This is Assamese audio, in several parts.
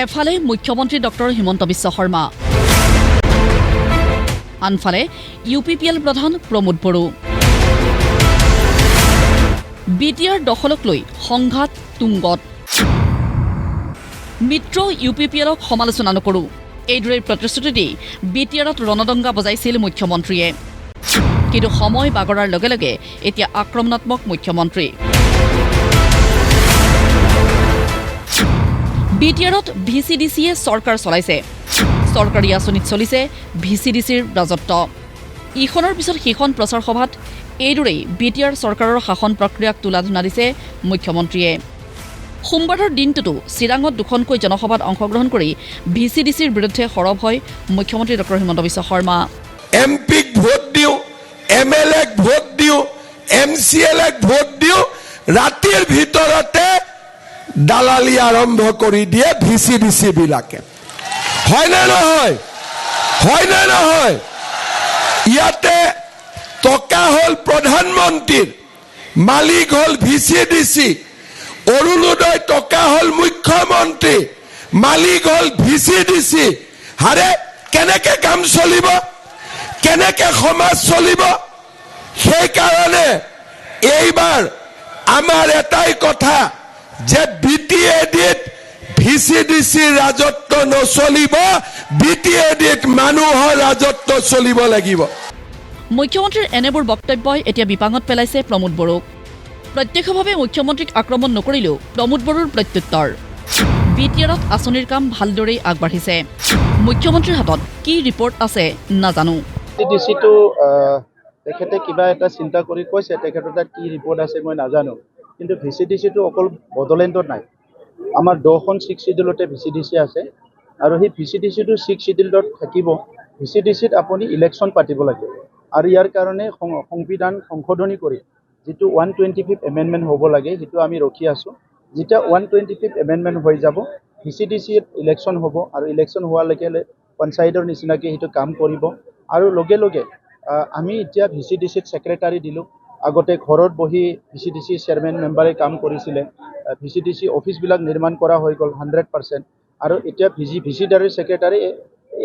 এফালে মুখ্যমন্ত্ৰী ডক্টৰ হিমন্ত বিশ্ব শৰ্মা, আনফালে UPPL প্ৰধান প্ৰমোদ বড়ো। BTR দখলক লৈ সংঘাত তুংগত। মিত্ৰ UPPLক সমালোচনা নকৰোঁ, এইদৰে প্ৰতিশ্ৰুতি দি BTRত ৰণদংগা বজাইছিল মুখ্যমন্ত্ৰীয়ে। কিন্তু সময় বাগৰাৰ লগে লগে এতিয়া আক্ৰমণাত্মক মুখ্যমন্ত্ৰী। BTRত VCDCয়ে চৰকাৰ চলাইছে, চৰকাৰী আঁচনিত চলিছে VCDCৰ ৰাজত্ব। ইখনৰ পিছত সিখন প্ৰচাৰ সভাত এইদৰেই BTR চৰকাৰৰ শাসন প্ৰক্ৰিয়াক তুলাধুনা দিছে মুখ্যমন্ত্ৰীয়ে। সোমবাৰৰ দিনটোতো চিৰাঙত দুখনকৈ জনসভাত অংশগ্ৰহণ কৰি VCDCৰ বিৰুদ্ধে সৰব হয় মুখ্যমন্ত্ৰী ডক্টৰ হিমন্ত বিশ্ব শৰ্মা। MPক ভোট দিওঁ, MLAক ভোট দিওঁ, MCLক ভোট দিওঁ, ৰাতিৰ ভিতৰতে দালালি আৰম্ভ কৰি দিয়ে VCDC বিলাকে। হয় নে নহয়? হয় নে নহয়? ইয়াতে টকা হ'ল প্ৰধানমন্ত্ৰীৰ, মালিক হ'ল VCDC, অৰুণোদয় টকা হ'ল মুখ্যমন্ত্ৰী, মালিক হ'ল VCDC। হাৰে কেনেকে কাম চলিব, কেনেকে সমাজ চলিব? সেইকাৰণে এইবাৰ আমাৰ এটাই কথা যে BTADত VCDC ৰাজত্ব নচলিব, BTADত মানুহৰ ৰাজত্ব চলিব লাগিব। মুখ্যমন্ত্ৰীৰ এনেবোৰ বক্তব্যই এতিয়া বিপাঙত পেলাইছে প্ৰমোদ বড়োক। প্ৰত্যক্ষভাৱে মুখ্যমন্ত্ৰীক আক্ৰমণ নকৰিলেও প্ৰমোদ বড়োৰ প্ৰত্যুত্তৰ। BTRত আঁচনিৰ কাম ভালদৰেই আগবাঢ়িছে। মুখ্যমন্ত্ৰীৰ হাতত কি ৰিপৰ্ট আছে নাজানো। VCDCটো তেখেতে কিবা এটা চিন্তা কৰি কৈছে, তেখেতৰ তাত কি ৰিপৰ্ট আছে মই নাজানো। কিন্তু VCDCটো অকল বড়োলেণ্ডত নাই, আমাৰ 10খন 6 শিডিউলতে VCDC আছে। আৰু সেই VCDCটো 6 শিডিউলত থাকিব। VCDCত আপুনি ইলেকশ্যন পাতিব লাগে, আৰু ইয়াৰ কাৰণে সংবিধান সংশোধনী কৰি যিটো 125th এমেণ্ডমেণ্ট হ'ব লাগে, সেইটো আমি ৰখি আছোঁ। যেতিয়া 125th এমেণ্ডমেণ্ট হৈ যাব, VCDCত ইলেকশ্যন হ'ব, আৰু ইলেকশ্যন হোৱালৈকে পঞ্চায়তৰ নিচিনাকৈ সেইটো কাম কৰিব। আৰু লগে লগে আমি এতিয়া VCDCত ছেক্ৰেটাৰী দিলোঁ। আগতে ঘৰত বহি VCDC চেয়াৰমেন মেম্বাৰে কাম কৰিছিলে। VCDC অফিচবিলাক নিৰ্মাণ কৰা হৈ গ'ল 100%। আৰু এতিয়া VCDCৰ ছেক্ৰেটাৰী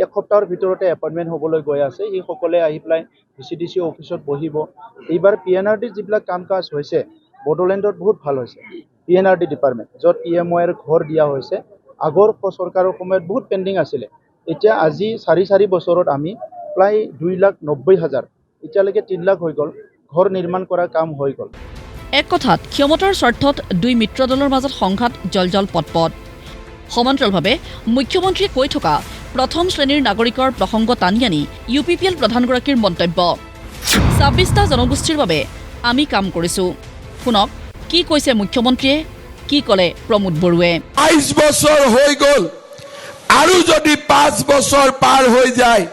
এক সপ্তাহৰ ভিতৰতে এপইণ্টমেণ্ট হ'বলৈ গৈ আছে। সেইসকলে আহি পেলাই VCDC অফিচত বহিব। এইবাৰ PNRDৰ যিবিলাক কাম কাজ হৈছে বড়োলেণ্ডত বহুত ভাল হৈছে। PNRD ডিপাৰ্টমেণ্ট, য'ত PMOৰ ঘৰ দিয়া হৈছে, আগৰ চৰকাৰৰ সময়ত বহুত পেণ্ডিং আছিলে। এতিয়া আজি 4 বছৰত আমি প্ৰায় 2,90,000, এতিয়ালৈকে 3 লাখ হৈ গ'ল, ঘৰ নিৰ্মাণ কৰা কাম হৈ গ'ল। এক কথাত ক্ষমতাৰ স্বাৰ্থত দুই মিত্ৰ দলৰ মাজত সংঘাত জলজল পটপট। সমান্তৰালভাৱে মুখ্যমন্ত্ৰীয়ে কৈ থকা প্ৰথম শ্ৰেণীৰ নাগৰিকৰ প্ৰসংগ টানি আনি UPPL প্ৰধানগৰাকীৰ মন্তব্য, 26টা জনগোষ্ঠীৰ বাবে আমি কাম কৰিছোঁ। শুনক কি কৈছে মুখ্যমন্ত্ৰীয়ে, কি ক'লে প্ৰমোদ বড়োৱে। 22 বছৰ হৈ গ'ল, আৰু যদি 5 বছৰ পাৰ হৈ যায়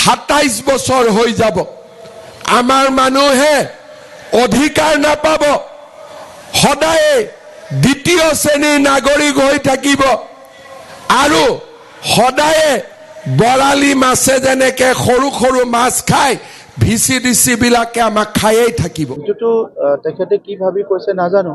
27 বছৰ হৈ যাব। আমাৰ মানুহে অধিকাৰ নাপাব, সদায় দ্বিতীয় শ্ৰেণীৰ নাগৰিক হৈ থাকিব, আৰু সদায় বৰালি মাছে যেনেকে সৰু সৰু মাছ খায়, VCDC বিলাকে আমাক খায়েই থাকিব। এইটোতো তেখেতে কি ভাবি কৈছে নাজানো।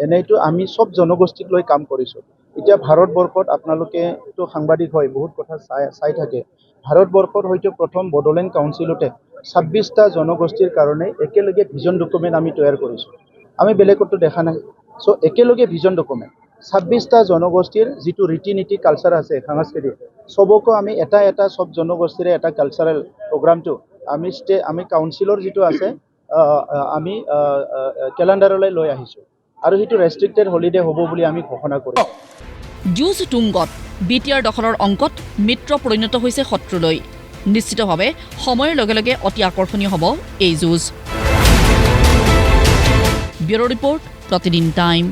এনেইতো আমি চব জনগোষ্ঠীক লৈ কাম কৰিছোঁ। এতিয়া ভাৰতবৰ্ষত আপোনালোকেতো সাংবাদিক হয়, বহুত কথা চাই থাকে। ভাৰতবৰ্ষত হয়তো প্ৰথম বড়োলেণ্ড কাউন্সিলতে 26টা জনগোষ্ঠীৰ কাৰণে একেলগে ভিজন ডকুমেণ্ট আমি তৈয়াৰ কৰিছোঁ। আমি বেলেগতো দেখা নাই। চ' একেলগে ভিজন ডকুমেণ্ট 26টা জনগোষ্ঠীৰ যিটো ৰীতি নীতি কালচাৰ আছে, সাংস্কৃতিক, চবকো আমি এটা চব জনগোষ্ঠীৰে এটা কালচাৰেল প্ৰগ্ৰামটো আমি কাউন্সিলৰ যিটো আছে আমি কেলেণ্ডাৰলৈ লৈ আহিছোঁ, আৰু সেইটো ৰেষ্ট্ৰিক্টেড হলিডে হ'ব বুলি আমি ঘোষণা কৰিছোঁ। যুঁজ তুংগত BTR দখলৰ অংকত মিত্ৰ পৰিণত হৈছে শত্ৰুলৈ। নিশ্চিতভাৱে সময়ৰ লগে লগে অতি আকৰ্ষণীয় হ'ব এই যুঁজ। ব্যুৰ' ৰিপৰ্ট, প্ৰতিদিন টাইম।